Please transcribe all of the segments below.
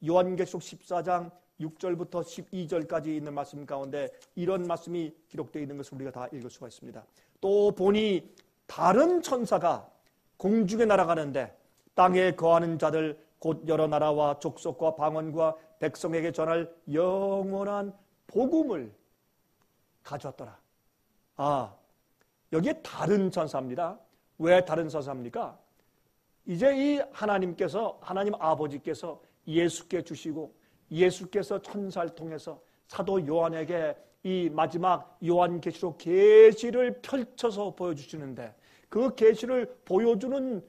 요한계시록 14장 6절부터 12절까지 있는 말씀 가운데 이런 말씀이 기록되어 있는 것을 우리가 다 읽을 수가 있습니다. 또 보니 다른 천사가 공중에 날아가는데 땅에 거하는 자들 곧 여러 나라와 족속과 방언과 백성에게 전할 영원한 복음을 가져왔더라. 여기에 다른 천사입니다. 왜 다른 천사입니까? 이제 이 하나님 아버지께서 예수께 주시고 예수께서 천사를 통해서 사도 요한에게 이 마지막 요한계시록 계시를 펼쳐서 보여주시는데 그 계시를 보여주는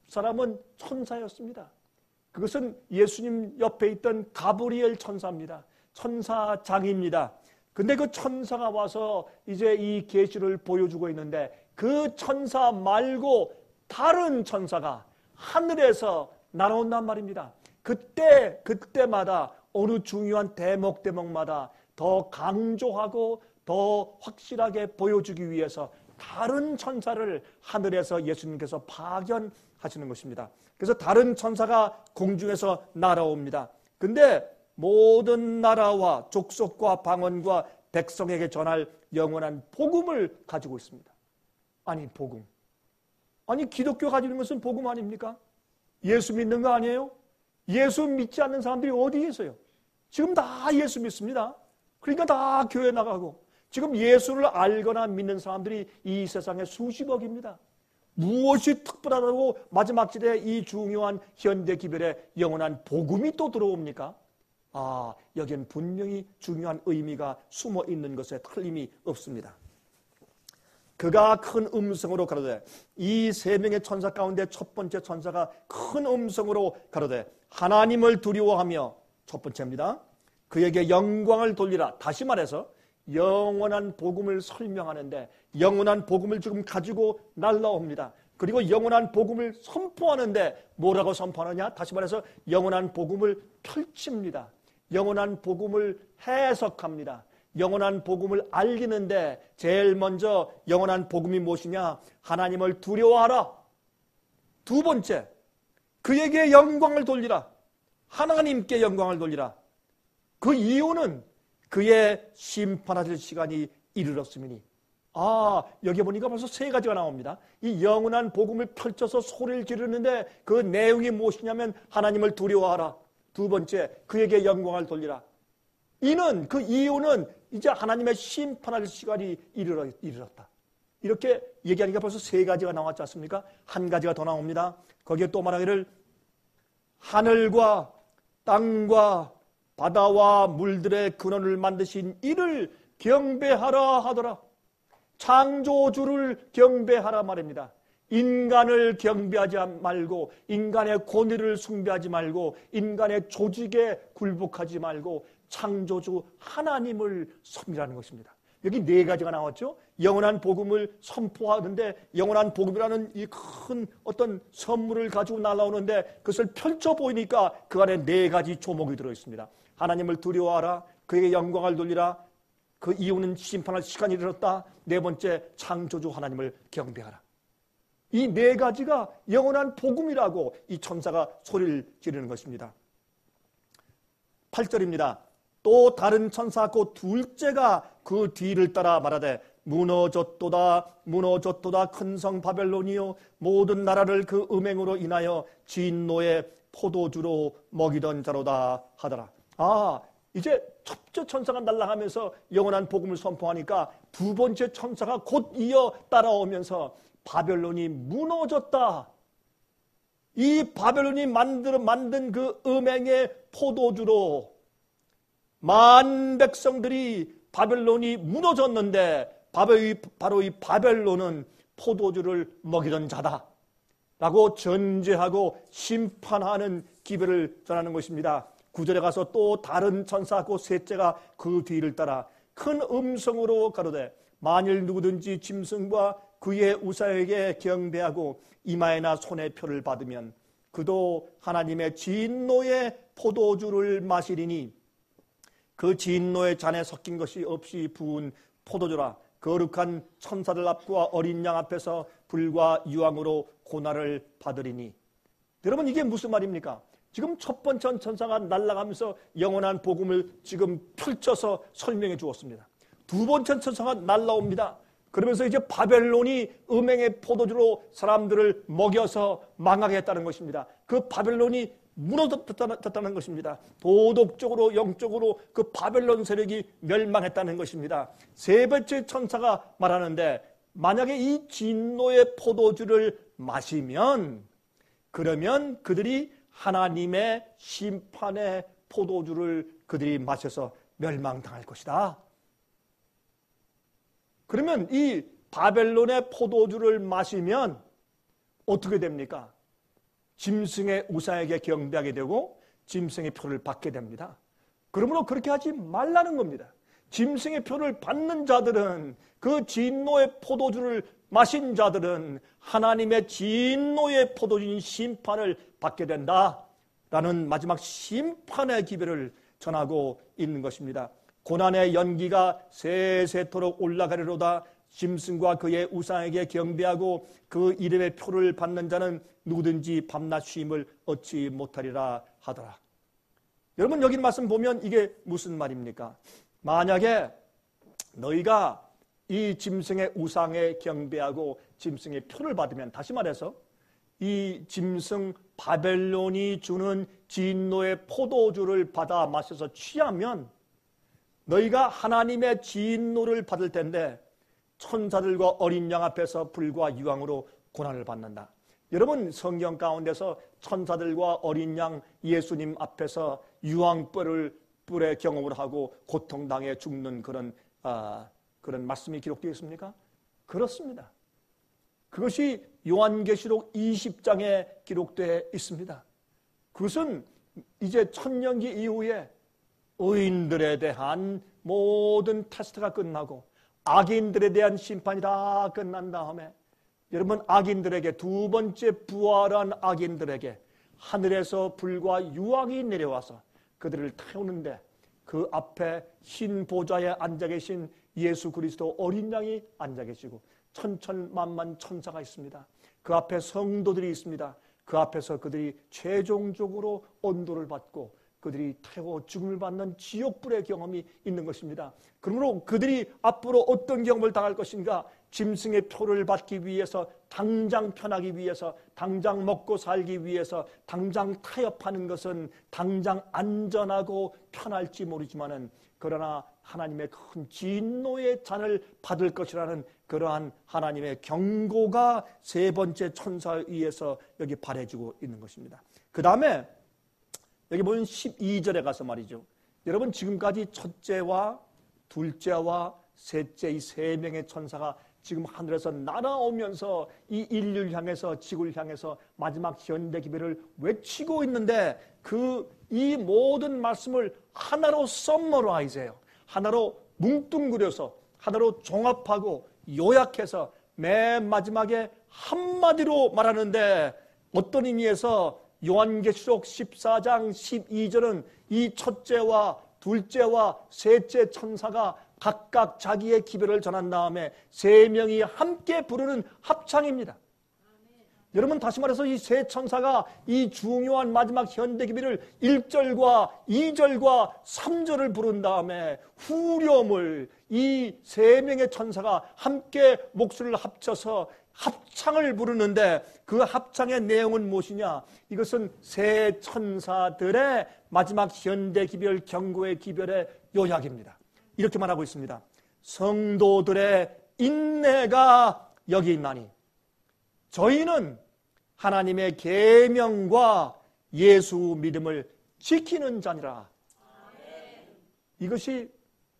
사람은 천사였습니다. 그것은 예수님 옆에 있던 가브리엘 천사입니다. 천사장입니다. 근데 그 천사가 와서 이제 이 계시를 보여주고 있는데 그 천사 말고 다른 천사가 하늘에서 날아온단 말입니다. 그때마다 어느 중요한 대목마다 더 강조하고 더 확실하게 보여주기 위해서 다른 천사를 하늘에서 예수님께서 파견하시는 것입니다. 그래서 다른 천사가 공중에서 날아옵니다. 근데 모든 나라와 족속과 방언과 백성에게 전할 영원한 복음을 가지고 있습니다. 복음. 기독교 가지고 있는 것은 복음 아닙니까? 예수 믿는 거 아니에요? 예수 믿지 않는 사람들이 어디 계세요? 지금 다 예수 믿습니다. 그러니까 다 교회 나가고 지금 예수를 알거나 믿는 사람들이 이 세상에 수십억입니다. 무엇이 특별하다고 마지막 시대에 이 중요한 현대 기별에 영원한 복음이 또 들어옵니까? 여기엔 분명히 중요한 의미가 숨어 있는 것에 틀림이 없습니다. 그가 큰 음성으로 가로되, 이 세 명의 천사 가운데 첫 번째 천사가 큰 음성으로 가로되 하나님을 두려워하며, 첫 번째입니다, 그에게 영광을 돌리라. 다시 말해서 영원한 복음을 설명하는데 영원한 복음을 지금 가지고 날라옵니다. 그리고 영원한 복음을 선포하는데 뭐라고 선포하느냐? 다시 말해서 영원한 복음을 펼칩니다. 영원한 복음을 해석합니다. 영원한 복음을 알리는데 제일 먼저 영원한 복음이 무엇이냐? 하나님을 두려워하라. 두 번째, 그에게 영광을 돌리라. 하나님께 영광을 돌리라. 그 이유는 그의 심판하실 시간이 이르렀음이니. 여기 보니까 벌써 세 가지가 나옵니다. 이 영원한 복음을 펼쳐서 소리를 지르는데 그 내용이 무엇이냐면 하나님을 두려워하라. 두 번째, 그에게 영광을 돌리라. 그 이유는 이제 하나님의 심판할 시간이 이르렀다. 이렇게 얘기하니까 벌써 세 가지가 나왔지 않습니까? 한 가지가 더 나옵니다. 거기에 또 말하기를 하늘과 땅과 바다와 물들의 근원을 만드신 이를 경배하라 하더라. 창조주를 경배하라 말입니다. 인간을 경배하지 말고, 인간의 권위를 숭배하지 말고, 인간의 조직에 굴복하지 말고 창조주 하나님을 섬기라는 것입니다. 여기 네 가지가 나왔죠. 영원한 복음을 선포하는데 영원한 복음이라는 이 큰 어떤 선물을 가지고 날아오는데 그것을 펼쳐 보이니까 그 안에 네 가지 조목이 들어있습니다. 하나님을 두려워하라. 그에게 영광을 돌리라. 그 이유는 심판할 시간이 이르렀다. 네 번째, 창조주 하나님을 경배하라. 이 네 가지가 영원한 복음이라고 이 천사가 소리를 지르는 것입니다. 8절입니다. 또 다른 천사 곧 둘째가 그 뒤를 따라 말하되 무너졌도다 무너졌도다 큰 성 바벨론이요 모든 나라를 그 음행으로 인하여 진노의 포도주로 먹이던 자로다 하더라. 이제 첫째 천사가 날아가면서 영원한 복음을 선포하니까 두 번째 천사가 곧 이어 따라오면서 바벨론이 무너졌다. 이 바벨론이 만든 그 음행의 포도주로 만 백성들이 바벨론이 무너졌는데 바로 이 바벨론은 포도주를 먹이던 자다 라고 전제하고 심판하는 기별을 전하는 것입니다. 9절에 가서 또 다른 천사 곧 셋째가 그 뒤를 따라 큰 음성으로 가로되 만일 누구든지 짐승과 그의 우사에게 경배하고 이마에나 손에 표를 받으면 그도 하나님의 진노의 포도주를 마시리니 그 진노의 잔에 섞인 것이 없이 부은 포도주라. 거룩한 천사들 앞과 어린 양 앞에서 불과 유황으로 고난을 받으리니. 여러분, 이게 무슨 말입니까? 지금 첫 번째 천사가 날아가면서 영원한 복음을 지금 펼쳐서 설명해 주었습니다. 두 번째 천사가 날아옵니다. 그러면서 이제 바벨론이 음행의 포도주로 사람들을 먹여서 망하게 했다는 것입니다. 그 바벨론이 무너졌다는 것입니다. 도덕적으로 영적으로 그 바벨론 세력이 멸망했다는 것입니다. 세 번째 천사가 말하는데 만약에 이 진노의 포도주를 마시면 그러면 그들이 하나님의 심판의 포도주를 그들이 마셔서 멸망당할 것이다. 그러면 이 바벨론의 포도주를 마시면 어떻게 됩니까? 짐승의 우상에게 경배하게 되고 짐승의 표를 받게 됩니다. 그러므로 그렇게 하지 말라는 겁니다. 짐승의 표를 받는 자들은, 그 진노의 포도주를 마신 자들은 하나님의 진노의 포도주인 심판을 받게 된다라는 마지막 심판의 기별을 전하고 있는 것입니다. 고난의 연기가 세세토록 올라가리로다. 짐승과 그의 우상에게 경배하고 그 이름의 표를 받는 자는 누구든지 밤낮 쉼을 얻지 못하리라 하더라. 여러분, 여기 말씀 보면 이게 무슨 말입니까? 만약에 너희가 이 짐승의 우상에 경배하고 짐승의 표를 받으면, 다시 말해서 이 짐승 바벨론이 주는 진노의 포도주를 받아 마셔서 취하면 너희가 하나님의 진노를 받을 텐데 천사들과 어린 양 앞에서 불과 유황으로 고난을 받는다. 여러분, 성경 가운데서 천사들과 어린 양 예수님 앞에서 유황불의 경험을 하고 고통당해 죽는 그런 말씀이 기록되어 있습니까? 그렇습니다. 그것이 요한계시록 20장에 기록되어 있습니다. 그것은 이제 천년기 이후에 의인들에 대한 모든 테스트가 끝나고 악인들에 대한 심판이 다 끝난 다음에 여러분, 악인들에게, 두 번째 부활한 악인들에게 하늘에서 불과 유황이 내려와서 그들을 태우는데 그 앞에 흰 보좌에 앉아 계신 예수 그리스도 어린 양이 앉아 계시고 천천만만 천사가 있습니다. 그 앞에 성도들이 있습니다. 그 앞에서 그들이 최종적으로 온도를 받고 그들이 태워 죽음을 받는 지옥불의 경험이 있는 것입니다. 그러므로 그들이 앞으로 어떤 경험을 당할 것인가? 짐승의 표를 받기 위해서, 당장 편하기 위해서, 당장 먹고 살기 위해서, 당장 타협하는 것은 당장 안전하고 편할지 모르지만은 그러나 하나님의 큰 진노의 잔을 받을 것이라는 그러한 하나님의 경고가 세 번째 천사에 의해서 여기 발해지고 있는 것입니다. 그 다음에 여기 보면 12절에 가서 말이죠. 여러분, 지금까지 첫째와 둘째와 셋째 이 세 명의 천사가 지금 하늘에서 날아오면서 이 인류를 향해서, 지구를 향해서 마지막 현대 기별을 외치고 있는데 이 모든 말씀을 하나로 썸머라이즈해요. 하나로 뭉뚱그려서 하나로 종합하고 요약해서 맨 마지막에 한마디로 말하는데 어떤 의미에서 요한계시록 14장 12절은 이 첫째와 둘째와 셋째 천사가 각각 자기의 기별을 전한 다음에 세 명이 함께 부르는 합창입니다. 여러분, 다시 말해서 이 세 천사가 이 중요한 마지막 현대 기별을 1절과 2절과 3절을 부른 다음에 후렴을 이 세 명의 천사가 함께 목소리를 합쳐서 합창을 부르는데 그 합창의 내용은 무엇이냐? 이것은 세 천사들의 마지막 현대 기별, 경고의 기별의 요약입니다. 이렇게 말하고 있습니다. 성도들의 인내가 여기 있나니 저희는 하나님의 계명과 예수 믿음을 지키는 자니라. 이것이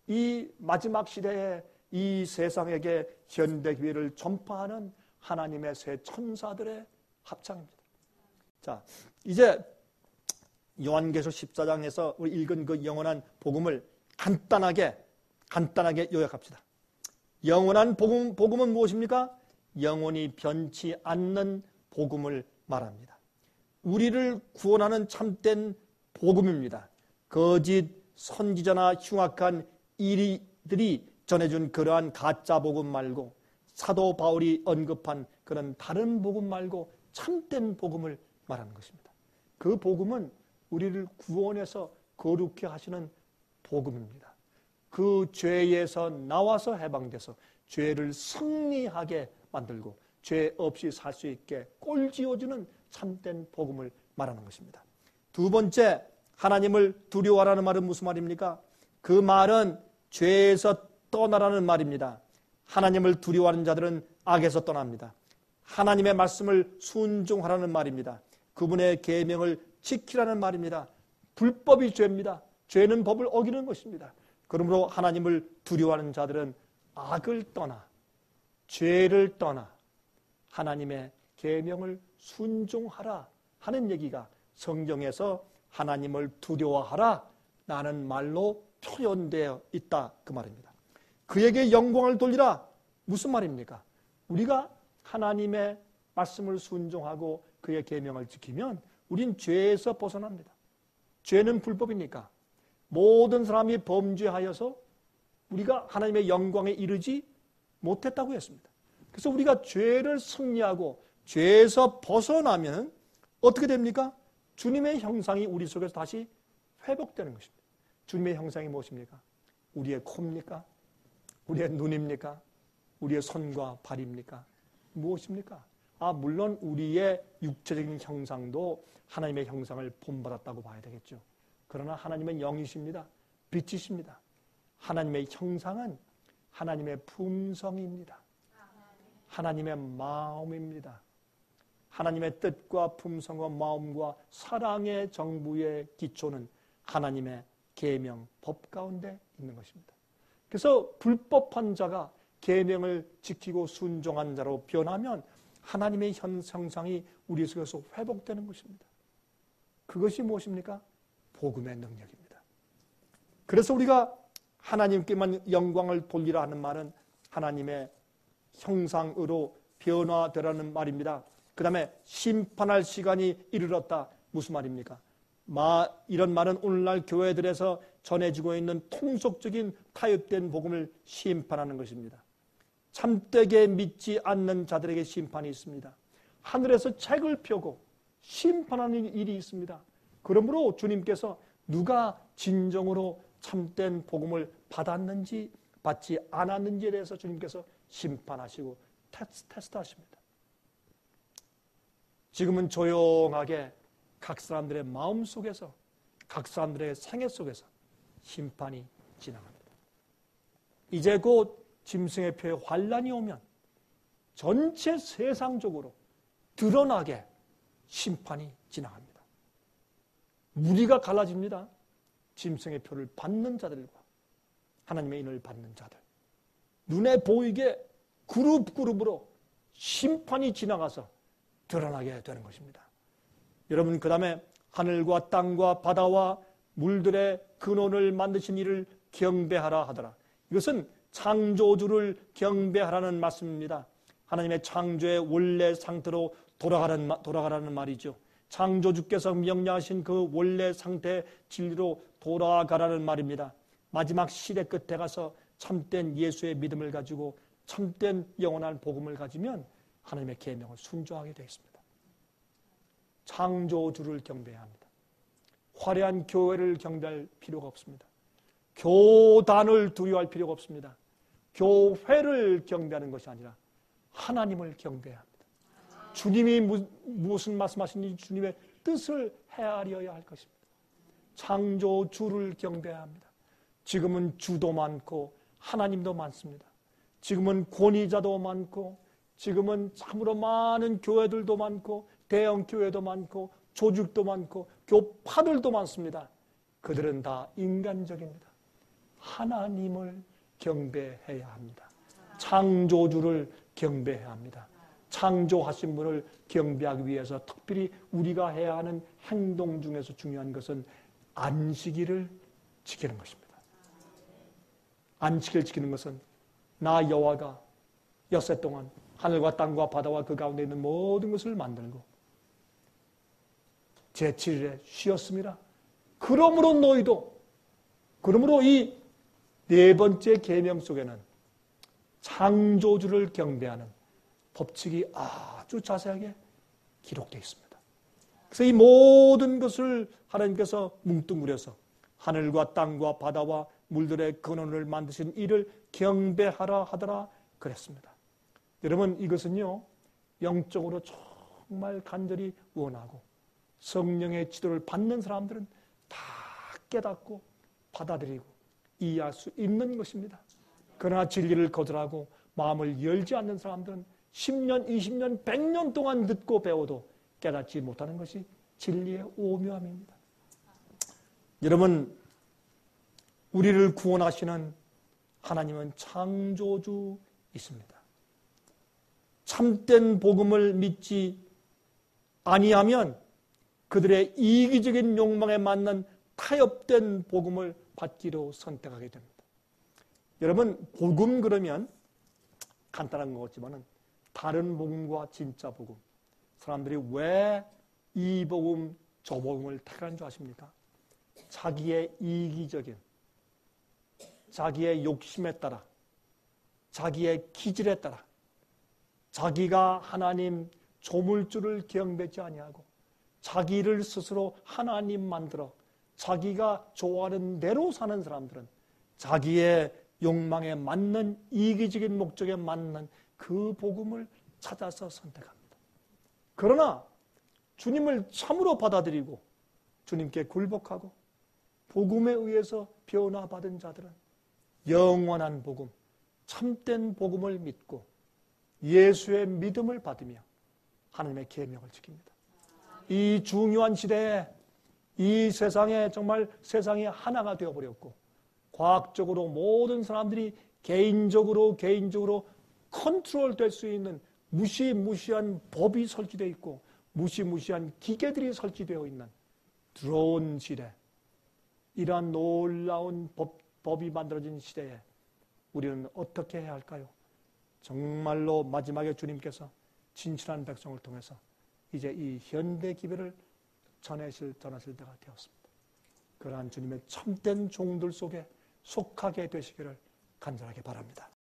이 마지막 시대에 이 세상에게 현대 기별을 전파하는 하나님의 세 천사들의 합창입니다. 자, 이제 요한계시록 14장에서 우리 읽은 그 영원한 복음을 간단하게 요약합시다. 영원한 복음은 무엇입니까? 영원히 변치 않는 복음을 말합니다. 우리를 구원하는 참된 복음입니다. 거짓 선지자나 흉악한 이리들이 전해준 그러한 가짜 복음 말고, 사도 바울이 언급한 그런 다른 복음 말고 참된 복음을 말하는 것입니다. 그 복음은 우리를 구원해서 거룩해 하시는 복음입니다. 그 죄에서 나와서 해방돼서 죄를 승리하게 만들고 죄 없이 살 수 있게 꼴지어주는 참된 복음을 말하는 것입니다. 두 번째, 하나님을 두려워하라는 말은 무슨 말입니까? 그 말은 죄에서 떠나라는 말입니다. 하나님을 두려워하는 자들은 악에서 떠납니다. 하나님의 말씀을 순종하라는 말입니다. 그분의 계명을 지키라는 말입니다. 불법이 죄입니다. 죄는 법을 어기는 것입니다. 그러므로 하나님을 두려워하는 자들은 악을 떠나, 죄를 떠나 하나님의 계명을 순종하라 하는 얘기가 성경에서 하나님을 두려워하라 라는 말로 표현되어 있다 그 말입니다. 그에게 영광을 돌리라 무슨 말입니까? 우리가 하나님의 말씀을 순종하고 그의 계명을 지키면 우린 죄에서 벗어납니다. 죄는 불법이니까 모든 사람이 범죄하여서 우리가 하나님의 영광에 이르지 못했다고 했습니다. 그래서 우리가 죄를 승리하고 죄에서 벗어나면 어떻게 됩니까? 주님의 형상이 우리 속에서 다시 회복되는 것입니다. 주님의 형상이 무엇입니까? 우리의 코입니까? 우리의 눈입니까? 우리의 손과 발입니까? 무엇입니까? 물론 우리의 육체적인 형상도 하나님의 형상을 본받았다고 봐야 되겠죠. 그러나 하나님은 영이십니다. 빛이십니다. 하나님의 형상은 하나님의 품성입니다. 하나님의 마음입니다. 하나님의 뜻과 품성과 마음과 사랑의 정부의 기초는 하나님의 계명, 법 가운데 있는 것입니다. 그래서 불법한 자가 계명을 지키고 순종한 자로 변하면 하나님의 형상이 우리 속에서 회복되는 것입니다. 그것이 무엇입니까? 복음의 능력입니다. 그래서 우리가 하나님께만 영광을 돌리라 하는 말은 하나님의 형상으로 변화되라는 말입니다. 그 다음에 심판할 시간이 이르렀다. 무슨 말입니까? 이런 말은 오늘날 교회들에서 전해지고 있는 통속적인 타협된 복음을 심판하는 것입니다. 참되게 믿지 않는 자들에게 심판이 있습니다. 하늘에서 책을 펴고 심판하는 일이 있습니다. 그러므로 주님께서 누가 진정으로 참된 복음을 받았는지 받지 않았는지에 대해서 주님께서 심판하시고 테스트하십니다. 지금은 조용하게 각 사람들의 마음 속에서 각 사람들의 생애 속에서 심판이 지나갑니다. 이제 곧 짐승의 표에 환란이 오면 전체 세상적으로 드러나게 심판이 지나갑니다. 무리가 갈라집니다. 짐승의 표를 받는 자들과 하나님의 인을 받는 자들. 눈에 보이게 그룹으로 심판이 지나가서 드러나게 되는 것입니다. 여러분, 그 다음에 하늘과 땅과 바다와 물들의 근원을 만드신 이를 경배하라 하더라. 이것은 창조주를 경배하라는 말씀입니다. 하나님의 창조의 원래 상태로 돌아가라는 말이죠. 창조주께서 명령하신 그 원래 상태의 진리로 돌아가라는 말입니다. 마지막 시대 끝에 가서 참된 예수의 믿음을 가지고 참된 영원한 복음을 가지면 하나님의 계명을 순종하게 되어 있습니다. 창조주를 경배해야 합니다. 화려한 교회를 경배할 필요가 없습니다. 교단을 두려워할 필요가 없습니다. 교회를 경배하는 것이 아니라 하나님을 경배해야 합니다. 주님이 무슨 말씀하시는지 주님의 뜻을 헤아려야 할 것입니다. 창조주를 경배해야 합니다. 지금은 주도 많고 하나님도 많습니다. 지금은 권위자도 많고 지금은 참으로 많은 교회들도 많고 대형 교회도 많고 조직도 많고 교파들도 많습니다. 그들은 다 인간적입니다. 하나님을 경배해야 합니다. 창조주를 경배해야 합니다. 창조하신 분을 경배하기 위해서 특별히 우리가 해야 하는 행동 중에서 중요한 것은 안식일을 지키는 것입니다. 안식일을 지키는 것은 나 여호와가 엿새 동안 하늘과 땅과 바다와 그 가운데 있는 모든 것을 만들고 제7일에 쉬었습니다. 그러므로 이 네 번째 계명 속에는 창조주를 경배하는 법칙이 아주 자세하게 기록되어 있습니다. 그래서 이 모든 것을 하나님께서 뭉뚱그려서 하늘과 땅과 바다와 물들의 근원을 만드신 이를 경배하라 하더라 그랬습니다. 여러분, 이것은요, 영적으로 정말 간절히 원하고 성령의 지도를 받는 사람들은 다 깨닫고 받아들이고 이해할 수 있는 것입니다. 그러나 진리를 거절하고 마음을 열지 않는 사람들은 10년, 20년, 100년 동안 듣고 배워도 깨닫지 못하는 것이 진리의 오묘함입니다. 여러분, 우리를 구원하시는 하나님은 창조주이십니다. 참된 복음을 믿지 아니하면 그들의 이기적인 욕망에 맞는 타협된 복음을 받기로 선택하게 됩니다. 여러분, 복음 그러면 간단한 것 같지만 다른 복음과 진짜 복음, 사람들이 왜 이 복음, 저 복음을 택하는 줄 아십니까? 자기의 이기적인, 자기의 욕심에 따라, 자기의 기질에 따라, 자기가 하나님 조물주를 경배치 아니하고 자기를 스스로 하나님 만들어 자기가 좋아하는 대로 사는 사람들은 자기의 욕망에 맞는 이기적인 목적에 맞는 그 복음을 찾아서 선택합니다. 그러나 주님을 참으로 받아들이고 주님께 굴복하고 복음에 의해서 변화받은 자들은 영원한 복음, 참된 복음을 믿고 예수의 믿음을 받으며 하나님의 계명을 지킵니다. 이 중요한 시대에 이 세상에 정말 세상이 하나가 되어버렸고 과학적으로 모든 사람들이 개인적으로 컨트롤 될 수 있는 무시무시한 법이 설치되어 있고 무시무시한 기계들이 설치되어 있는 드론 시대, 이러한 놀라운 법이 만들어진 시대에 우리는 어떻게 해야 할까요? 정말로 마지막에 주님께서 진실한 백성을 통해서 이제 이 현대 기별을 전하실 때가 되었습니다. 그러한 주님의 참된 종들 속에 속하게 되시기를 간절하게 바랍니다.